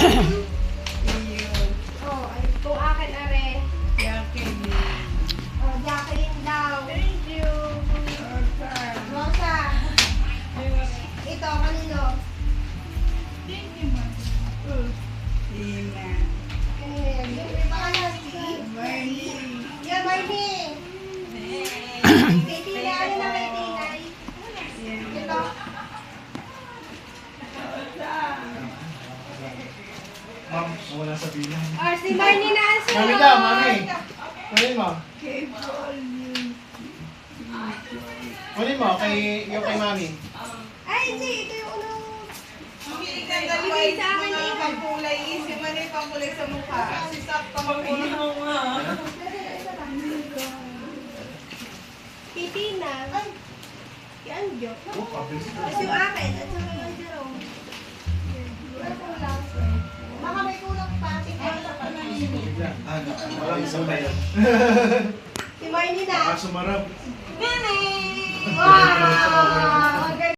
Oh, ay, kung akin are. Jacqueline. Oh, Jacqueline daw. Thank you. Rosa. Ito, kanino? Thank you, ma. Tina. Kanino yan? Yung may pangalan. Marnie. Yan, Marnie. Kay Tina, ano na kay Tina? Ito. Ma'am, wala sa bilang. Oh, si Marnie na ang Mami daw, mami. Kunin mo. Kay Paul yun. Kunin mo, yung kay mami. Ay, hindi. Ito yung unang... Mahilig na dalawa Bibigay sa akin mga eh. pangkulay. Si Manay pangkulay sa mukha. Si Sap pangkulay. Kay Tina. Ay. Kay Anjo. Oh, pabilis ito. Tapos yung akin. At saka yung Jerome. Wala kulang. Baka may kulang pa. Walang isang ba yan? Si Marnie na. Baka sumarap. Wow!